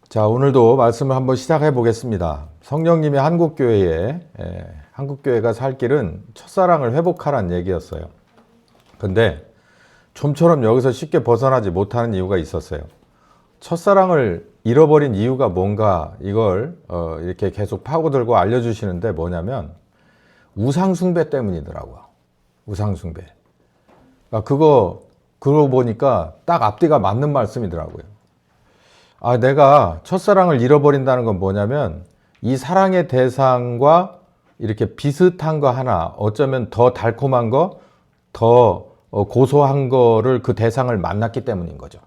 자, 오늘도 말씀을 한번 시작해 보겠습니다. 성령님이 한국교회가 살 길은 첫사랑을 회복하라는 얘기였어요. 근데 좀처럼 여기서 쉽게 벗어나지 못하는 이유가 있었어요. 첫사랑을 잃어버린 이유가 뭔가 이걸 이렇게 계속 파고들고 알려주시는데 뭐냐면 우상숭배 때문이더라고요. 우상숭배. 그러니까 그거 보니까 딱 앞뒤가 맞는 말씀이더라고요. 내가 첫사랑을 잃어버린다는 건 뭐냐면 이 사랑의 대상과 이렇게 비슷한 거 하나, 어쩌면 더 달콤한 거, 더 고소한 거를 그 대상을 만났기 때문인 거죠.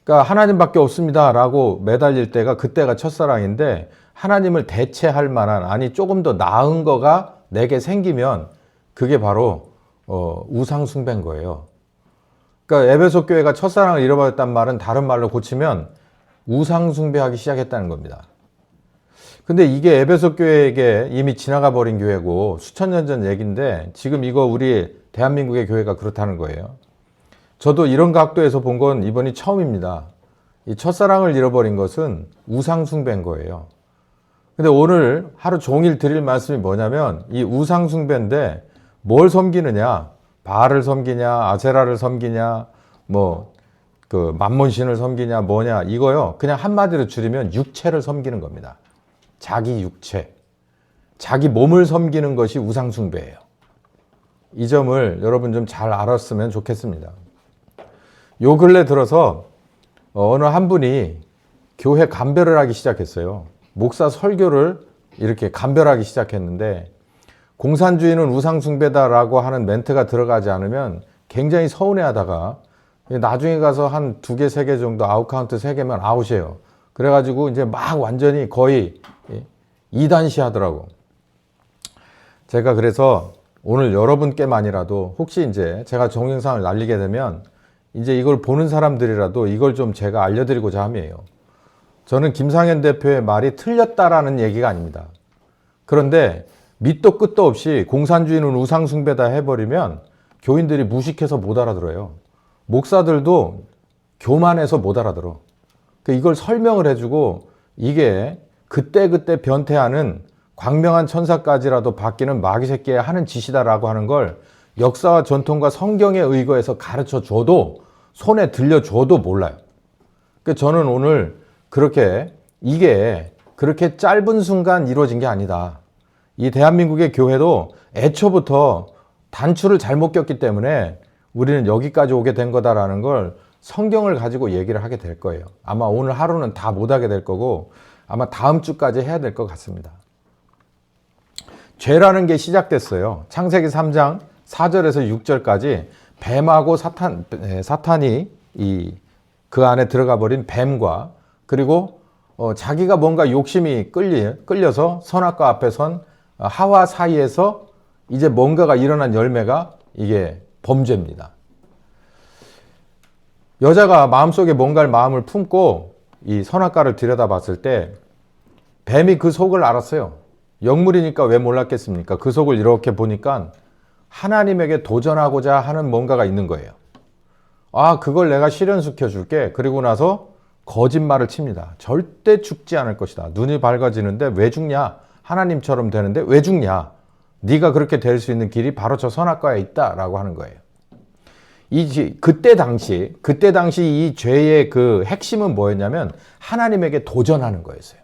그러니까 하나님밖에 없습니다 라고 매달릴 때가 그때가 첫사랑인데, 하나님을 대체할 만한, 아니 조금 더 나은 거가 내게 생기면 그게 바로 우상숭배인 거예요. 그러니까 에베소 교회가 첫사랑을 잃어버렸단 말은 다른 말로 고치면 우상숭배하기 시작했다는 겁니다. 근데 이게 에베소 교회에게 이미 지나가 버린 교회고 수천 년 전 얘기인데, 지금 이거 우리 대한민국의 교회가 그렇다는 거예요. 저도 이런 각도에서 본 건 이번이 처음입니다. 이 첫사랑을 잃어버린 것은 우상숭배인 거예요. 근데 오늘 하루 종일 드릴 말씀이 뭐냐면 이 우상숭배인데 뭘 섬기느냐? 바알을 섬기냐, 아세라를 섬기냐, 만몬신을 섬기냐, 뭐냐, 이거요. 그냥 한마디로 줄이면 육체를 섬기는 겁니다. 자기 육체. 자기 몸을 섬기는 것이 우상숭배예요. 이 점을 여러분 좀 잘 알았으면 좋겠습니다. 요 근래 들어서 어느 한 분이 교회 감별을 하기 시작했어요. 목사 설교를 이렇게 감별하기 시작했는데, 공산주의는 우상숭배다라고 하는 멘트가 들어가지 않으면 굉장히 서운해하다가 나중에 가서 한 2개, 3개 정도 아웃카운트 3개면 아웃이에요. 그래가지고 이제 막 완전히 거의 이단시 하더라고. 제가 그래서 오늘 여러분께만이라도 혹시 이제 제가 동영상을 날리게 되면 이제 이걸 보는 사람들이라도 이걸 좀 제가 알려드리고자 함이에요. 저는 김상현 대표의 말이 틀렸다라는 얘기가 아닙니다. 그런데 밑도 끝도 없이 공산주의는 우상숭배다 해버리면 교인들이 무식해서 못 알아들어요. 목사들도 교만해서 못 알아들어. 이걸 설명을 해주고 이게 그때그때 변태하는 광명한 천사까지라도 바뀌는 마귀 새끼의 하는 짓이다라고 하는 걸 역사와 전통과 성경에 의거해서 가르쳐줘도, 손에 들려줘도 몰라요. 저는 오늘 이게 그렇게 짧은 순간 이루어진 게 아니다. 이 대한민국의 교회도 애초부터 단추를 잘못 꼈기 때문에 우리는 여기까지 오게 된 거다라는 걸 성경을 가지고 얘기를 하게 될 거예요. 아마 오늘 하루는 다 못하게 될 거고 아마 다음 주까지 해야 될 것 같습니다. 죄라는 게 시작됐어요. 창세기 3장 4절에서 6절까지 뱀하고 사탄이 그 안에 들어가 버린 뱀과, 그리고 자기가 뭔가 욕심이 끌려서 선악과 앞에 선 하와 사이에서 이제 뭔가가 일어난 열매가 이게 범죄입니다. 여자가 마음속에 뭔가를 마음을 품고 이 선악과를 들여다봤을 때 뱀이 그 속을 알았어요. 영물이니까 왜 몰랐겠습니까? 그 속을 이렇게 보니까 하나님에게 도전하고자 하는 뭔가가 있는 거예요. 그걸 내가 실현시켜 줄게. 그리고 나서 거짓말을 칩니다. 절대 죽지 않을 것이다. 눈이 밝아지는데 왜 죽냐? 하나님처럼 되는데 왜 죽냐? 네가 그렇게 될 수 있는 길이 바로 저 선악과에 있다라고 하는 거예요. 그때 당시 이 죄의 그 핵심은 뭐였냐면 하나님에게 도전하는 거였어요.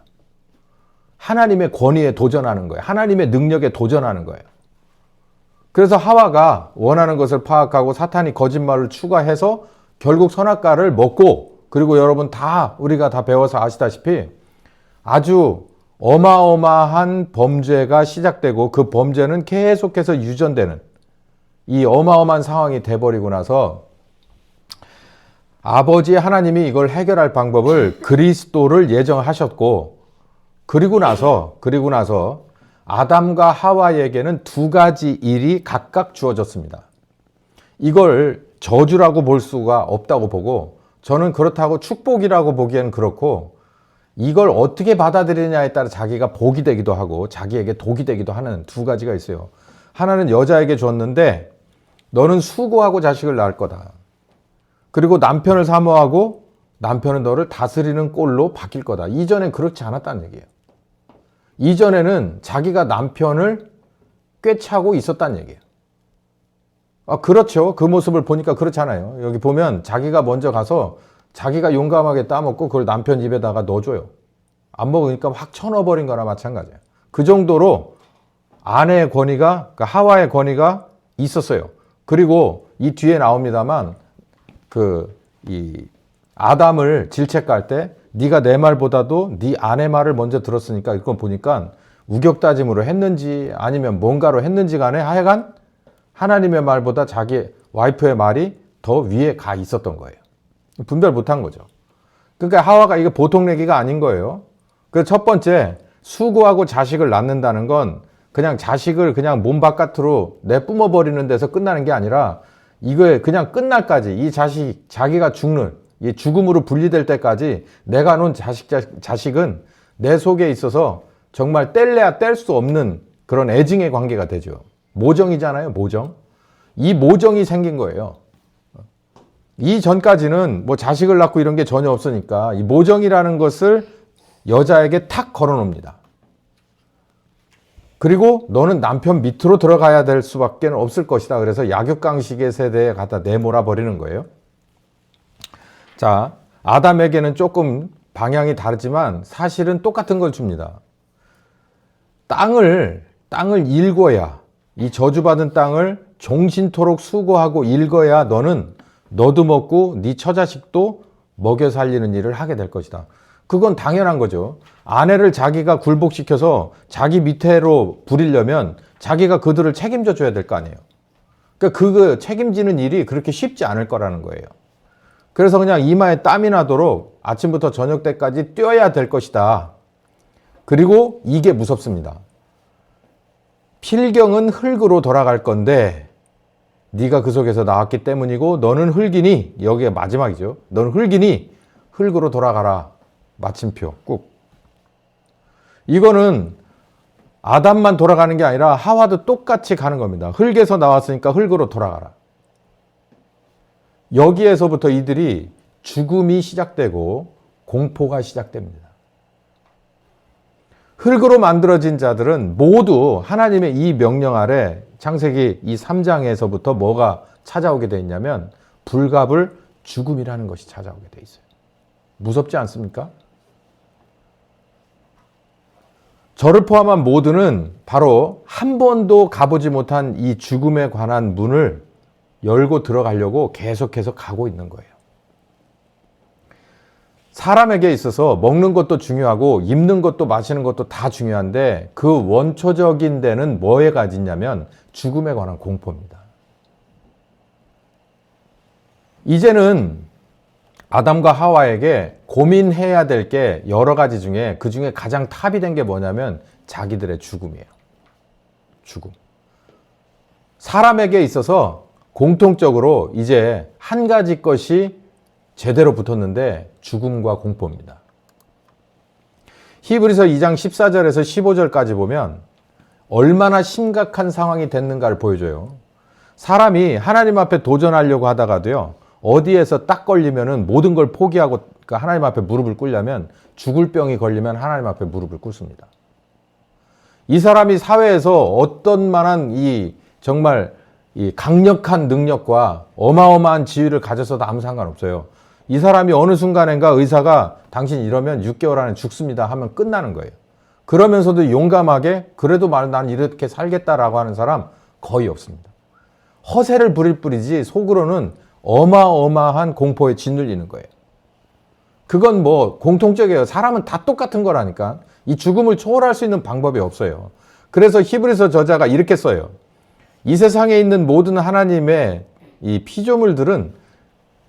하나님의 권위에 도전하는 거예요. 하나님의 능력에 도전하는 거예요. 그래서 하와가 원하는 것을 파악하고 사탄이 거짓말을 추가해서 결국 선악과를 먹고, 그리고 여러분 우리가 다 배워서 아시다시피 아주 어마어마한 범죄가 시작되고 그 범죄는 계속해서 유전되는 이 어마어마한 상황이 돼버리고 나서 아버지 하나님이 이걸 해결할 방법을 그리스도를 예정하셨고, 그리고 나서 아담과 하와에게는 2가지 일이 각각 주어졌습니다. 이걸 저주라고 볼 수가 없다고 보고, 저는 그렇다고 축복이라고 보기에는 그렇고, 이걸 어떻게 받아들이냐에 따라 자기가 복이 되기도 하고 자기에게 독이 되기도 하는 2가지가 있어요. 하나는 여자에게 줬는데 너는 수고하고 자식을 낳을 거다. 그리고 남편을 사모하고 남편은 너를 다스리는 꼴로 바뀔 거다. 이전엔 그렇지 않았다는 얘기예요. 이전에는 자기가 남편을 꿰차고 있었다는 얘기예요. 그렇죠. 그 모습을 보니까 그렇잖아요. 여기 보면 자기가 먼저 가서 자기가 용감하게 따먹고 그걸 남편 입에다가 넣어줘요. 안 먹으니까 확 쳐넣어버린 거나 마찬가지예요. 그 정도로 아내의 권위가, 그러니까 하와의 권위가 있었어요. 그리고 이 뒤에 나옵니다만 이 아담을 질책할 때 네가 내 말보다도 네 아내 말을 먼저 들었으니까 이건 보니까 우격다짐으로 했는지 아니면 뭔가로 했는지 간에 하여간 하나님의 말보다 자기 와이프의 말이 더 위에 가 있었던 거예요. 분별 못한 거죠. 그러니까 하와가 이게 보통 얘기가 아닌 거예요. 그래서 첫 번째, 수고하고 자식을 낳는다는 건 그냥 자식을 그냥 몸 바깥으로 내뿜어 버리는 데서 끝나는 게 아니라 이거에 그냥 끝날까지 이 자식, 자기가 죽는, 이 죽음으로 분리될 때까지 내가 놓은 자식은 내 속에 있어서 정말 뗄래야 뗄 수 없는 그런 애증의 관계가 되죠. 모정이잖아요, 모정. 이 모정이 생긴 거예요. 이 전까지는 뭐 자식을 낳고 이런 게 전혀 없으니까 이 모정이라는 것을 여자에게 탁 걸어 놓습니다. 그리고 너는 남편 밑으로 들어가야 될 수밖에 없을 것이다. 그래서 약육강식의 세대에 갖다 내몰아 버리는 거예요. 자, 아담에게는 조금 방향이 다르지만 사실은 똑같은 걸 줍니다. 땅을 일궈야, 이 저주받은 땅을 종신토록 수고하고 일궈야 너도 먹고 네 처자식도 먹여 살리는 일을 하게 될 것이다. 그건 당연한 거죠. 아내를 자기가 굴복시켜서 자기 밑으로 부리려면 자기가 그들을 책임져 줘야 될 거 아니에요. 그러니까 그 책임지는 일이 그렇게 쉽지 않을 거라는 거예요. 그래서 그냥 이마에 땀이 나도록 아침부터 저녁 때까지 뛰어야 될 것이다. 그리고 이게 무섭습니다. 필경은 흙으로 돌아갈 건데 네가 그 속에서 나왔기 때문이고 너는 흙이니, 여기가 마지막이죠. 너는 흙이니 흙으로 돌아가라. 마침표 꾹. 이거는 아담만 돌아가는 게 아니라 하와도 똑같이 가는 겁니다. 흙에서 나왔으니까 흙으로 돌아가라. 여기에서부터 이들이 죽음이 시작되고 공포가 시작됩니다. 흙으로 만들어진 자들은 모두 하나님의 이 명령 아래 창세기 이 3장에서부터 뭐가 찾아오게 돼 있냐면 불갑을 죽음이라는 것이 찾아오게 돼 있어요. 무섭지 않습니까? 저를 포함한 모두는 바로 한 번도 가보지 못한 이 죽음에 관한 문을 열고 들어가려고 계속해서 가고 있는 거예요. 사람에게 있어서 먹는 것도 중요하고 입는 것도 마시는 것도 다 중요한데 그 원초적인 데는 뭐에 가지냐면 죽음에 관한 공포입니다. 이제는 아담과 하와에게 고민해야 될 게 여러 가지 중에 그 중에 가장 탑이 된 게 뭐냐면 자기들의 죽음이에요. 죽음. 사람에게 있어서 공통적으로 이제 한 가지 것이 제대로 붙었는데 죽음과 공포입니다. 히브리서 2장 14절에서 15절까지 보면 얼마나 심각한 상황이 됐는가를 보여줘요. 사람이 하나님 앞에 도전하려고 하다가도요, 어디에서 딱 걸리면은 모든 걸 포기하고 하나님 앞에 무릎을 꿇려면 죽을 병이 걸리면 하나님 앞에 무릎을 꿇습니다. 이 사람이 사회에서 어떤 만한 정말 이 강력한 능력과 어마어마한 지위를 가졌어도 아무 상관없어요. 이 사람이 어느 순간인가 의사가 당신 이러면 6개월 안에 죽습니다 하면 끝나는 거예요. 그러면서도 용감하게 그래도 난 이렇게 살겠다라고 하는 사람 거의 없습니다. 허세를 부릴 뿐이지 속으로는 어마어마한 공포에 짓눌리는 거예요. 그건 뭐 공통적이에요. 사람은 다 똑같은 거라니까. 이 죽음을 초월할 수 있는 방법이 없어요. 그래서 히브리서 저자가 이렇게 써요. 이 세상에 있는 모든 하나님의 이 피조물들은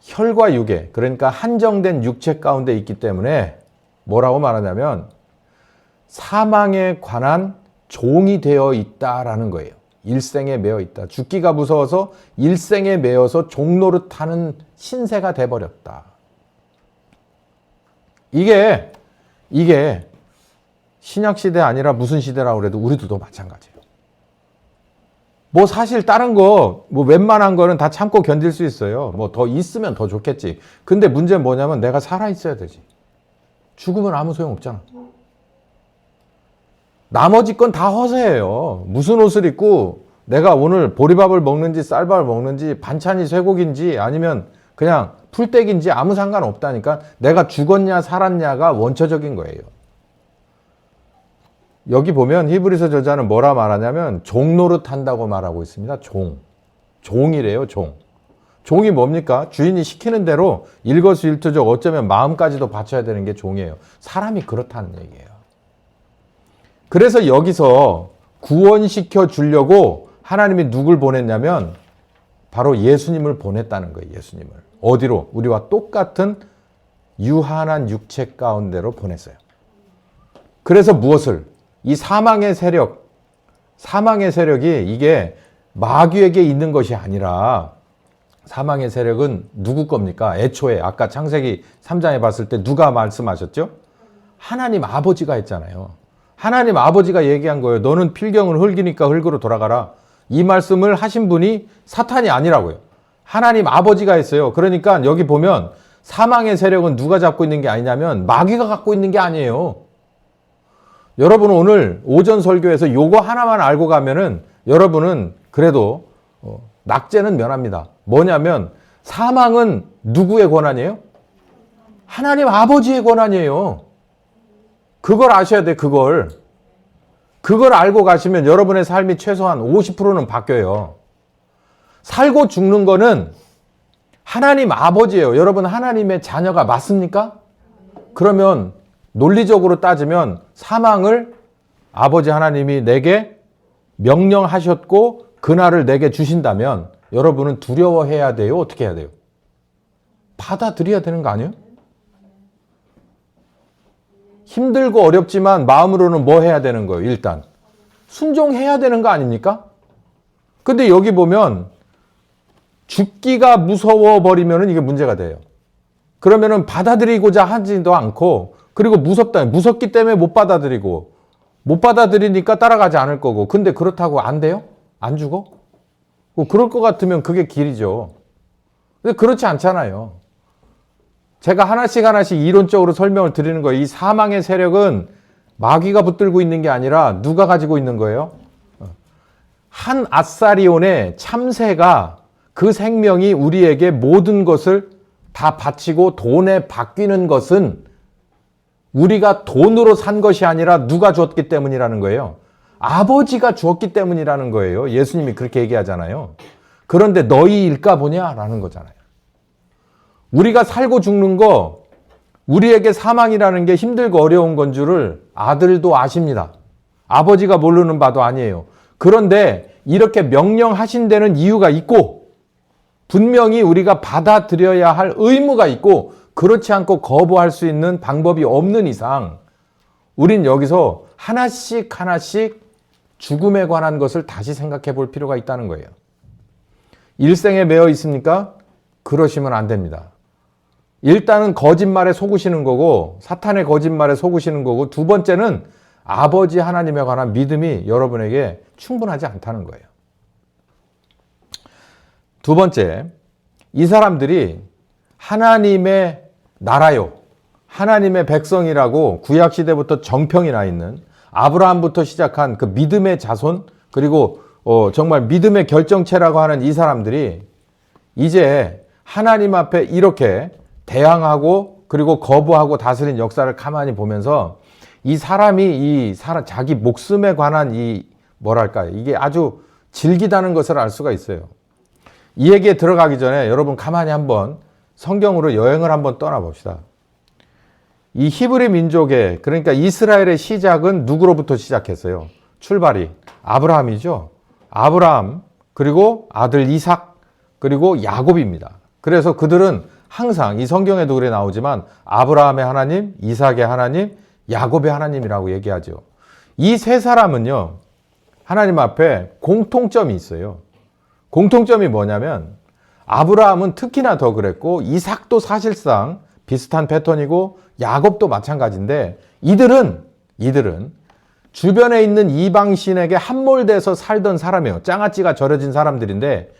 혈과 육에, 그러니까 한정된 육체 가운데 있기 때문에 뭐라고 말하냐면 사망에 관한 종이 되어 있다라는 거예요. 일생에 매여 있다. 죽기가 무서워서 일생에 매여서 종노릇하는 신세가 돼버렸다. 이게 신약 시대 아니라 무슨 시대라고 그래도 우리들도 마찬가지예요. 뭐 사실 다른 거, 뭐 웬만한 거는 다 참고 견딜 수 있어요. 뭐 더 있으면 더 좋겠지. 근데 문제는 뭐냐면 내가 살아있어야 되지. 죽으면 아무 소용 없잖아. 나머지 건 다 허세예요. 무슨 옷을 입고 내가 오늘 보리밥을 먹는지 쌀밥을 먹는지 반찬이 쇠고기인지 아니면 그냥 풀떼기인지 아무 상관없다니까. 내가 죽었냐 살았냐가 원초적인 거예요. 여기 보면 히브리서 저자는 뭐라 말하냐면 종 노릇한다고 말하고 있습니다. 종이래요. 종이 뭡니까? 주인이 시키는 대로 일거수일투족 어쩌면 마음까지도 바쳐야 되는 게 종이에요. 사람이 그렇다는 얘기예요. 그래서 여기서 구원시켜 주려고 하나님이 누굴 보냈냐면 바로 예수님을 보냈다는 거예요. 예수님을. 어디로? 우리와 똑같은 유한한 육체 가운데로 보냈어요. 그래서 무엇을? 이 사망의 세력이 이게 마귀에게 있는 것이 아니라 사망의 세력은 누구 겁니까? 애초에 아까 창세기 3장에 봤을 때 누가 말씀하셨죠? 하나님 아버지가 했잖아요. 하나님 아버지가 얘기한 거예요. 너는 필경은 흙이니까 흙으로 돌아가라. 이 말씀을 하신 분이 사탄이 아니라고요. 하나님 아버지가 했어요. 그러니까 여기 보면 사망의 세력은 누가 잡고 있는 게 아니냐면 마귀가 갖고 있는 게 아니에요. 여러분 오늘 오전 설교에서 요거 하나만 알고 가면은 여러분은 그래도 낙제는 면합니다. 뭐냐면 사망은 누구의 권한이에요? 하나님 아버지의 권한이에요. 그걸 아셔야 돼. 그걸 알고 가시면 여러분의 삶이 최소한 50%는 바뀌어요. 살고 죽는 거는 하나님 아버지예요. 여러분 하나님의 자녀가 맞습니까? 그러면 논리적으로 따지면 사망을 아버지 하나님이 내게 명령하셨고 그날을 내게 주신다면 여러분은 두려워해야 돼요? 어떻게 해야 돼요? 받아들여야 되는 거 아니에요? 힘들고 어렵지만 마음으로는 뭐 해야 되는 거예요? 일단 순종해야 되는 거 아닙니까? 근데 여기 보면 죽기가 무서워 버리면 이게 문제가 돼요. 그러면은 받아들이고자 하지도 않고 그리고 무섭기 때문에 못 받아들이니까 따라가지 않을 거고. 근데 그렇다고 안 돼요? 안 죽어? 그럴 것 같으면 그게 길이죠. 근데 그렇지 않잖아요. 제가 하나씩 이론적으로 설명을 드리는 거예요. 이 사망의 세력은 마귀가 붙들고 있는 게 아니라 누가 가지고 있는 거예요? 한 아사리온의 참새가 그 생명이 우리에게 모든 것을 다 바치고 돈에 바뀌는 것은 우리가 돈으로 산 것이 아니라 누가 주었기 때문이라는 거예요. 아버지가 주었기 때문이라는 거예요. 예수님이 그렇게 얘기하잖아요. 그런데 너희 일까 보냐라는 거잖아요. 우리가 살고 죽는 거 우리에게 사망이라는 게 힘들고 어려운 건 줄을 아들도 아십니다. 아버지가 모르는 바도 아니에요. 그런데 이렇게 명령하신 데는 이유가 있고 분명히 우리가 받아들여야 할 의무가 있고 그렇지 않고 거부할 수 있는 방법이 없는 이상 우린 여기서 하나씩 죽음에 관한 것을 다시 생각해 볼 필요가 있다는 거예요. 일생에 매여 있습니까? 그러시면 안 됩니다. 일단은 거짓말에 속으시는 거고 사탄의 거짓말에 속으시는 거고 두 번째는 아버지 하나님에 관한 믿음이 여러분에게 충분하지 않다는 거예요. 두 번째, 이 사람들이 하나님의 나라요, 하나님의 백성이라고 구약시대부터 정평이 나 있는 아브라함부터 시작한 그 믿음의 자손 그리고 정말 믿음의 결정체라고 하는 이 사람들이 이제 하나님 앞에 이렇게 대항하고 그리고 거부하고 다스린 역사를 가만히 보면서 이 사람이 자기 목숨에 관한 이게 아주 질기다는 것을 알 수가 있어요. 이 얘기에 들어가기 전에 여러분 가만히 한번 성경으로 여행을 한번 떠나봅시다. 이 히브리 민족의 그러니까 이스라엘의 시작은 누구로부터 시작했어요? 출발이 아브라함이죠. 아브라함 그리고 아들 이삭 그리고 야곱입니다. 그래서 그들은 항상 이 성경에도 그래 나오지만 아브라함의 하나님, 이삭의 하나님, 야곱의 하나님이라고 얘기하죠. 이 세 사람은요. 하나님 앞에 공통점이 있어요. 공통점이 뭐냐면 아브라함은 특히나 더 그랬고 이삭도 사실상 비슷한 패턴이고 야곱도 마찬가지인데 이들은 주변에 있는 이방신에게 함몰돼서 살던 사람이에요. 장아찌가 절여진 사람들인데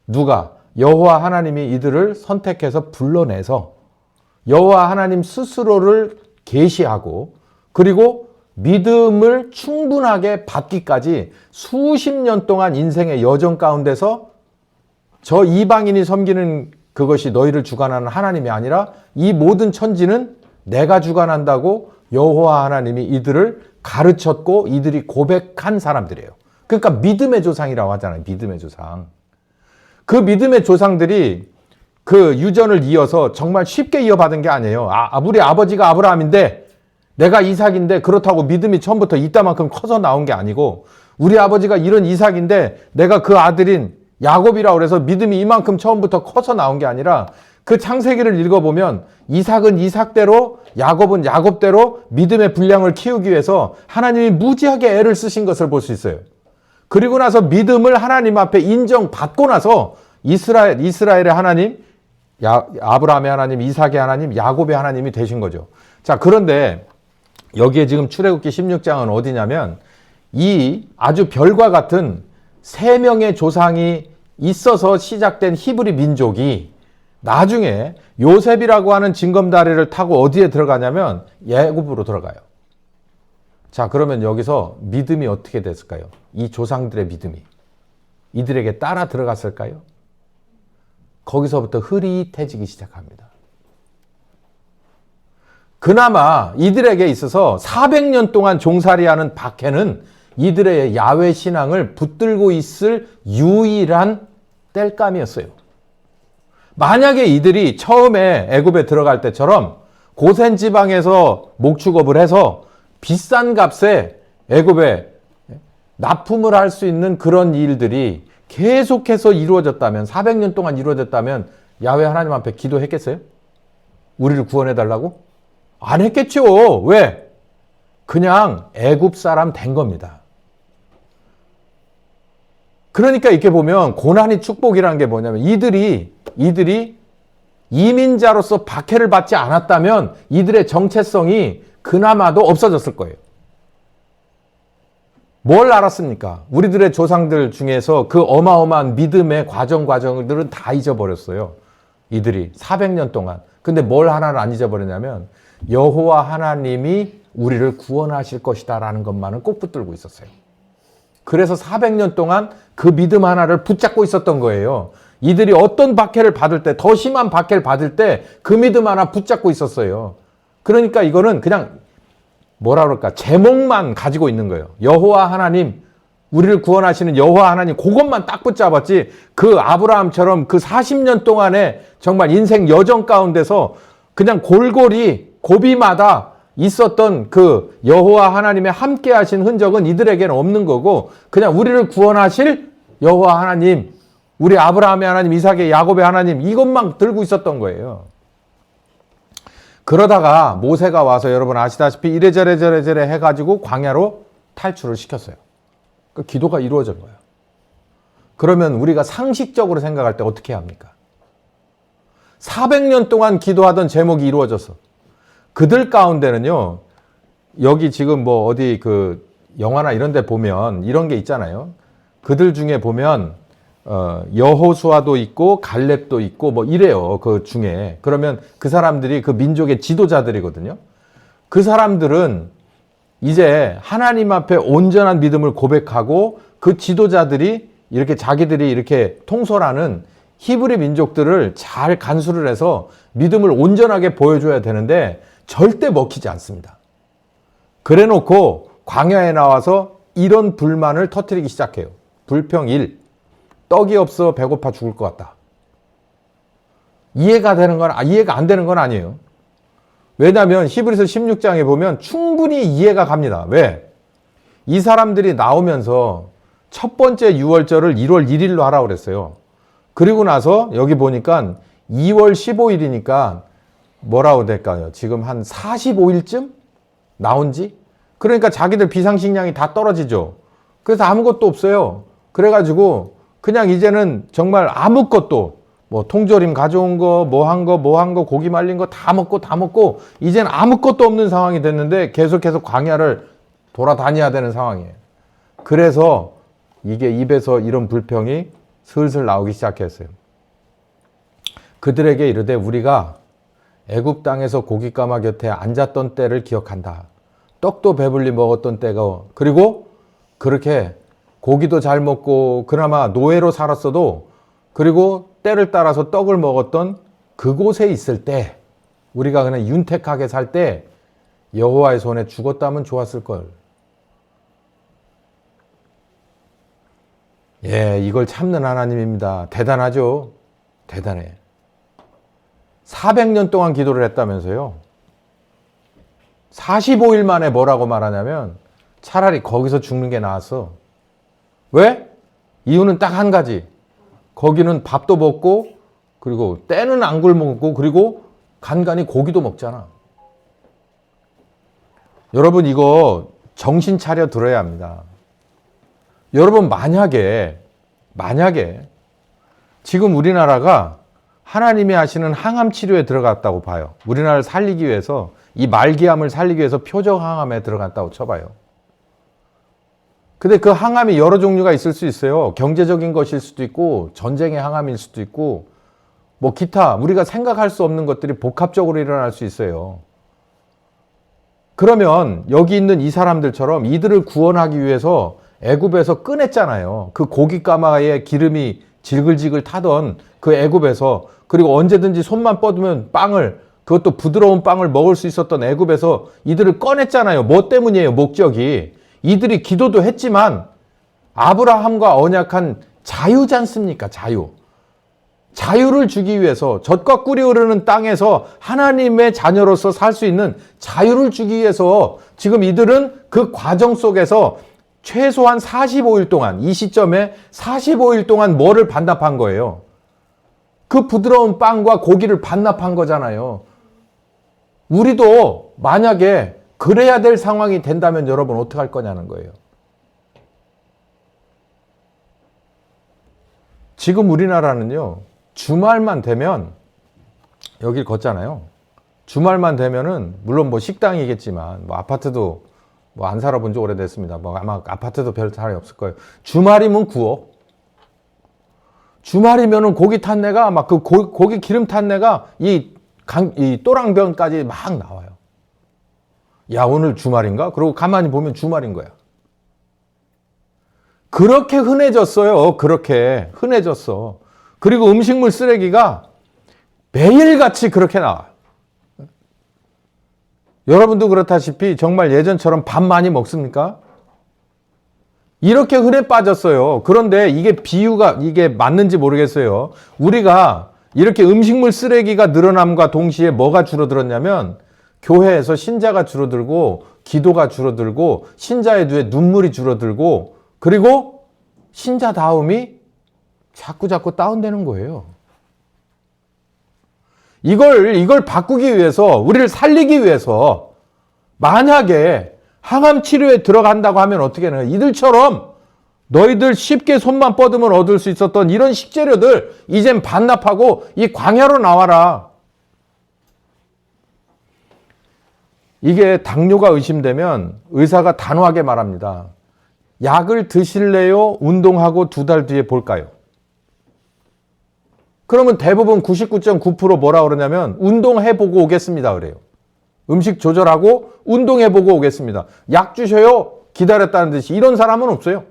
누가? 여호와 하나님이 이들을 선택해서 불러내서 여호와 하나님 스스로를 계시하고 그리고 믿음을 충분하게 받기까지 수십 년 동안 인생의 여정 가운데서 저 이방인이 섬기는 그것이 너희를 주관하는 하나님이 아니라 이 모든 천지는 내가 주관한다고 여호와 하나님이 이들을 가르쳤고 이들이 고백한 사람들이에요. 그러니까 믿음의 조상이라고 하잖아요. 믿음의 조상. 그 믿음의 조상들이 그 유전을 이어서 정말 쉽게 이어받은 게 아니에요. 우리 아버지가 아브라함인데 내가 이삭인데 그렇다고 믿음이 처음부터 이따만큼 커서 나온 게 아니고 우리 아버지가 이런 이삭인데 내가 그 아들인 야곱이라고 그래서 믿음이 이만큼 처음부터 커서 나온 게 아니라 그 창세기를 읽어보면 이삭은 이삭대로 야곱은 야곱대로 믿음의 분량을 키우기 위해서 하나님이 무지하게 애를 쓰신 것을 볼 수 있어요. 그리고 나서 믿음을 하나님 앞에 인정받고 나서 이스라엘의 하나님, 아브라함의 하나님, 이삭의 하나님, 야곱의 하나님이 되신 거죠. 자, 그런데 여기에 지금 출애굽기 16장은 어디냐면 이 아주 별과 같은 세 명의 조상이 있어서 시작된 히브리 민족이 나중에 요셉이라고 하는 징검다리를 타고 어디에 들어가냐면 애굽으로 들어가요. 자, 그러면 여기서 믿음이 어떻게 됐을까요? 이 조상들의 믿음이 이들에게 따라 들어갔을까요? 거기서부터 흐릿해지기 시작합니다. 그나마 이들에게 있어서 400년 동안 종살이하는 박해는 이들의 야훼 신앙을 붙들고 있을 유일한 땔감이었어요. 만약에 이들이 처음에 애굽에 들어갈 때처럼 고센 지방에서 목축업을 해서 비싼 값에 애굽에 납품을 할 수 있는 그런 일들이 계속해서 이루어졌다면 400년 동안 이루어졌다면 야훼 하나님 앞에 기도했겠어요? 우리를 구원해 달라고? 안 했겠죠. 왜? 그냥 애굽 사람 된 겁니다. 그러니까 이렇게 보면 고난이 축복이라는 게 뭐냐면 이들이 이민자로서 박해를 받지 않았다면 이들의 정체성이 그나마도 없어졌을 거예요. 뭘 알았습니까? 우리들의 조상들 중에서 그 어마어마한 믿음의 과정들은 다 잊어버렸어요. 이들이 400년 동안. 근데 뭘 하나를 안 잊어버렸냐면 여호와 하나님이 우리를 구원하실 것이다라는 것만은 꼭 붙들고 있었어요. 그래서 400년 동안 그 믿음 하나를 붙잡고 있었던 거예요. 이들이 어떤 박해를 받을 때, 더 심한 박해를 받을 때 그 믿음 하나 붙잡고 있었어요. 그러니까 이거는 그냥 뭐라 그럴까, 제목만 가지고 있는 거예요. 여호와 하나님, 우리를 구원하시는 여호와 하나님, 그것만 딱 붙잡았지 그 아브라함처럼 그 40년 동안의 정말 인생 여정 가운데서 그냥 골고리 고비마다 있었던 그 여호와 하나님의 함께 하신 흔적은 이들에게는 없는 거고 그냥 우리를 구원하실 여호와 하나님, 우리 아브라함의 하나님, 이삭의 야곱의 하나님, 이것만 들고 있었던 거예요. 그러다가 모세가 와서 여러분 아시다시피 이래저래 해가지고 광야로 탈출을 시켰어요. 그 기도가 이루어진 거예요. 그러면 우리가 상식적으로 생각할 때 어떻게 해야 합니까? 400년 동안 기도하던 제목이 이루어졌어. 그들 가운데는요, 여기 지금 뭐 어디 그 영화나 이런 데 보면 이런 게 있잖아요. 그들 중에 보면 여호수아도 있고 갈렙도 있고 뭐 이래요. 그 중에. 그러면 그 사람들이 그 민족의 지도자들이거든요. 그 사람들은 이제 하나님 앞에 온전한 믿음을 고백하고 그 지도자들이 이렇게 자기들이 이렇게 통솔하는 히브리 민족들을 잘 간수를 해서 믿음을 온전하게 보여줘야 되는데 절대 먹히지 않습니다. 그래 놓고 광야에 나와서 이런 불만을 터뜨리기 시작해요. 불평 1. 떡이 없어 배고파 죽을 것 같다. 이해가 안 되는 건 아니에요. 왜냐하면 히브리서 16장에 보면 충분히 이해가 갑니다. 왜? 이 사람들이 나오면서 첫 번째 유월절을 1월 1일로 하라고 그랬어요. 그리고 나서 여기 보니까 2월 15일이니까 뭐라고 될까요? 지금 한 45일쯤 나온 지? 그러니까 자기들 비상식량이 다 떨어지죠. 그래서 아무것도 없어요. 그래가지고 그냥 이제는 정말 아무것도 뭐 통조림 가져온 거, 뭐 한 거, 고기 말린 거 다 먹고 이제는 아무것도 없는 상황이 됐는데 계속해서 광야를 돌아다녀야 되는 상황이에요. 그래서 이게 입에서 이런 불평이 슬슬 나오기 시작했어요. 그들에게 이르되 우리가 애굽 땅에서 고깃가마 곁에 앉았던 때를 기억한다. 떡도 배불리 먹었던 때가, 그리고 그렇게 고기도 잘 먹고 그나마 노예로 살았어도, 그리고 때를 따라서 떡을 먹었던 그곳에 있을 때, 우리가 그냥 윤택하게 살 때 여호와의 손에 죽었다면 좋았을 걸. 예, 이걸 참는 하나님입니다. 대단하죠? 대단해. 400년 동안 기도를 했다면서요. 45일 만에 뭐라고 말하냐면 차라리 거기서 죽는 게 나았어. 왜? 이유는 딱 한 가지. 거기는 밥도 먹고, 그리고 때는 안 굶먹고, 그리고 간간히 고기도 먹잖아. 여러분, 이거 정신 차려 들어야 합니다. 여러분, 만약에 지금 우리나라가 하나님이 하시는 항암 치료에 들어갔다고 봐요. 우리나라를 살리기 위해서, 이 말기암을 살리기 위해서 표적 항암에 들어갔다고 쳐봐요. 근데 그 항암이 여러 종류가 있을 수 있어요. 경제적인 것일 수도 있고, 전쟁의 항암일 수도 있고, 뭐 기타 우리가 생각할 수 없는 것들이 복합적으로 일어날 수 있어요. 그러면 여기 있는 이 사람들처럼 이들을 구원하기 위해서 애굽에서 꺼냈잖아요. 그 고깃가마에 기름이 지글지글 타던 그 애굽에서, 그리고 언제든지 손만 뻗으면 빵을, 그것도 부드러운 빵을 먹을 수 있었던 애굽에서 이들을 꺼냈잖아요. 뭐 때문이에요? 목적이. 이들이 기도도 했지만 아브라함과 언약한 자유지 않습니까? 자유를 주기 위해서, 젖과 꿀이 흐르는 땅에서 하나님의 자녀로서 살 수 있는 자유를 주기 위해서 지금 이들은 그 과정 속에서 최소한 45일 동안, 이 시점에 45일 동안 뭐를 반납한 거예요? 그 부드러운 빵과 고기를 반납한 거잖아요. 우리도 만약에 그래야 될 상황이 된다면 여러분 어떻게 할 거냐는 거예요. 지금 우리나라는요, 주말만 되면, 여길 걷잖아요. 주말만 되면은, 물론 뭐 식당이겠지만, 뭐 아파트도 뭐 안 살아본 지 오래됐습니다. 뭐 아마 아파트도 별 차이 없을 거예요. 주말이면 구워. 주말이면은 고기 탄내가 막 그 고기 기름 탄내가 이 또랑변까지 막 나와요. 야, 오늘 주말인가? 그러고 가만히 보면 주말인 거야. 그렇게 흔해졌어요. 그렇게 흔해졌어. 그리고 음식물 쓰레기가 매일같이 그렇게 나와요. 여러분도 그렇다시피 정말 예전처럼 밥 많이 먹습니까? 이렇게 흔해 빠졌어요. 그런데 이게 비유가, 이게 맞는지 모르겠어요. 우리가 이렇게 음식물 쓰레기가 늘어남과 동시에 뭐가 줄어들었냐면, 교회에서 신자가 줄어들고, 기도가 줄어들고, 신자의 눈에 눈물이 줄어들고, 그리고 신자다움이 자꾸 다운되는 거예요. 이걸 바꾸기 위해서, 우리를 살리기 위해서, 만약에 항암 치료에 들어간다고 하면 어떻게 하는 거야? 이들처럼 너희들 쉽게 손만 뻗으면 얻을 수 있었던 이런 식재료들 이젠 반납하고 이 광야로 나와라. 이게 당뇨가 의심되면 의사가 단호하게 말합니다. 약을 드실래요? 운동하고 2달 뒤에 볼까요? 그러면 대부분 99.9% 뭐라 그러냐면 운동해보고 오겠습니다 그래요. 음식 조절하고 운동해보고 오겠습니다. 약 주셔요? 기다렸다는 듯이. 이런 사람은 없어요.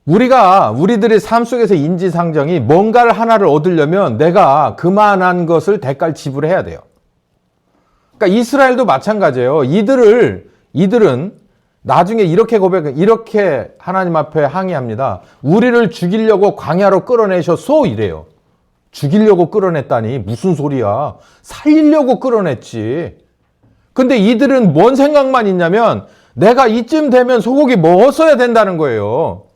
우리들의 삶 속에서 인지상정이 뭔가를 하나를 얻으려면 내가 그만한 것을 대가를 지불해야 돼요. 그러니까 이스라엘도 마찬가지예요. 이들은 나중에 이렇게 하나님 앞에 항의합니다. 우리를 죽이려고 광야로 끌어내셨소? 이래요. 죽이려고 끌어냈다니 무슨 소리야. 살리려고 끌어냈지. 근데 이들은 뭔 생각만 있냐면 내가 이쯤 되면 소고기 먹었어야 된다는 거예요.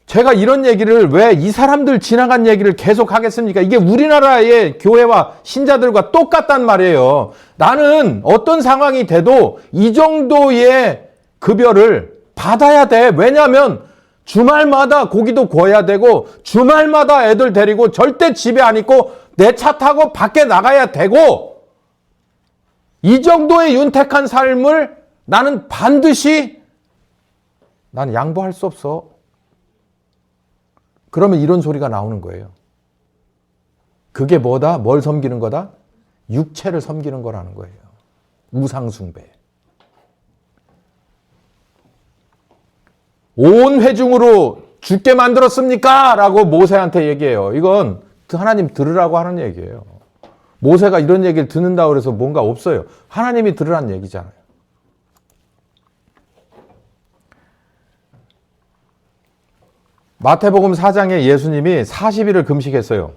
제가 이런 얘기를 왜 이 사람들 지나간 얘기를 계속 하겠습니까? 이게 우리나라의 교회와 신자들과 똑같단 말이에요. 나는 어떤 상황이 돼도 이 정도의 급여를 받아야 돼. 왜냐하면 주말마다 고기도 구워야 되고 주말마다 애들 데리고 절대 집에 안 있고 내 차 타고 밖에 나가야 되고 이 정도의 윤택한 삶을 나는 반드시 난 양보할 수 없어. 그러면 이런 소리가 나오는 거예요. 그게 뭐다? 뭘 섬기는 거다? 육체를 섬기는 거라는 거예요. 우상숭배. 온 회중으로 죽게 만들었습니까? 라고 모세한테 얘기해요. 이건 하나님 들으라고 하는 얘기예요. 모세가 이런 얘기를 듣는다고 해서 뭔가 없어요. 하나님이 들으라는 얘기잖아요. 마태복음 4장에 예수님이 40일을 금식했어요.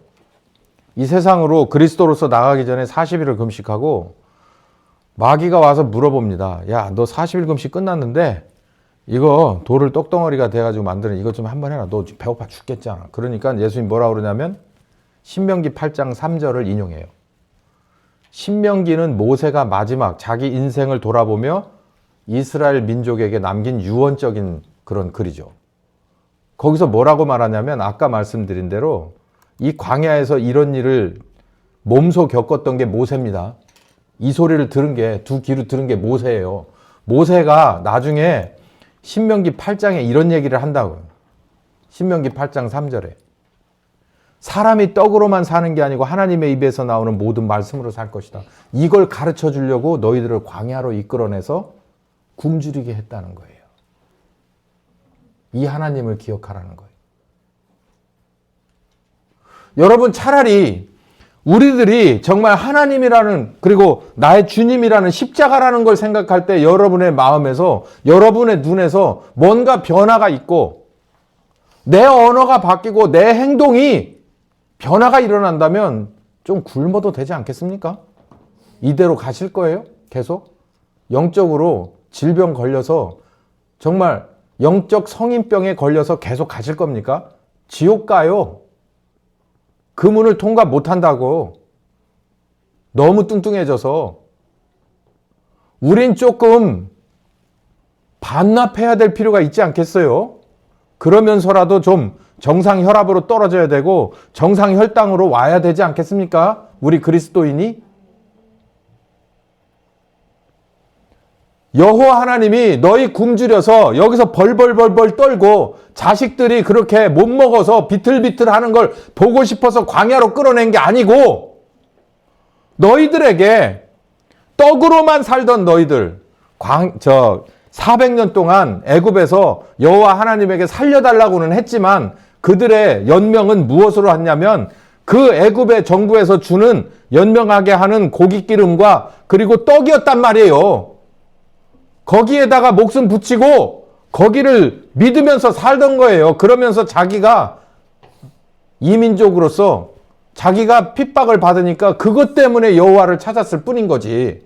이 세상으로 그리스도로서 나가기 전에 40일을 금식하고 마귀가 와서 물어봅니다. 야, 너 40일 금식 끝났는데 이거 돌을 떡덩어리가 돼가지고 만드는 이거 좀 한번 해라. 너 배고파 죽겠잖아. 그러니까 예수님 뭐라고 그러냐면 신명기 8장 3절을 인용해요. 신명기는 모세가 마지막 자기 인생을 돌아보며 이스라엘 민족에게 남긴 유언적인 그런 글이죠. 거기서 뭐라고 말하냐면 아까 말씀드린 대로 이 광야에서 이런 일을 몸소 겪었던 게 모세입니다. 이 소리를 들은 게 두 귀로 들은 게 모세예요. 모세가 나중에 신명기 8장에 이런 얘기를 한다고요. 신명기 8장 3절에 사람이 떡으로만 사는 게 아니고 하나님의 입에서 나오는 모든 말씀으로 살 것이다. 이걸 가르쳐 주려고 너희들을 광야로 이끌어내서 굶주리게 했다는 거예요. 이 하나님을 기억하라는 거예요. 여러분 차라리 우리들이 정말 하나님이라는 그리고 나의 주님이라는 십자가라는 걸 생각할 때 여러분의 마음에서 여러분의 눈에서 뭔가 변화가 있고 내 언어가 바뀌고 내 행동이 변화가 일어난다면 좀 굶어도 되지 않겠습니까? 이대로 가실 거예요? 계속? 영적으로 질병 걸려서 정말 영적 성인병에 걸려서 계속 가실 겁니까? 지옥 가요. 그 문을 통과 못한다고. 너무 뚱뚱해져서. 우린 조금 반납해야 될 필요가 있지 않겠어요? 그러면서라도 좀 정상 혈압으로 떨어져야 되고 정상 혈당으로 와야 되지 않겠습니까? 우리 그리스도인이? 여호와 하나님이 너희 굶주려서 여기서 벌벌벌벌 떨고 자식들이 그렇게 못 먹어서 비틀비틀 하는 걸 보고 싶어서 광야로 끌어낸 게 아니고 너희들에게 떡으로만 살던 너희들 400년 동안 애굽에서 여호와 하나님에게 살려달라고는 했지만 그들의 연명은 무엇으로 했냐면 그 애굽의 정부에서 주는 연명하게 하는 고깃기름과 그리고 떡이었단 말이에요. 거기에다가 목숨 붙이고 거기를 믿으면서 살던 거예요. 그러면서 자기가 이민족으로서 자기가 핍박을 받으니까 그것 때문에 여호와를 찾았을 뿐인 거지.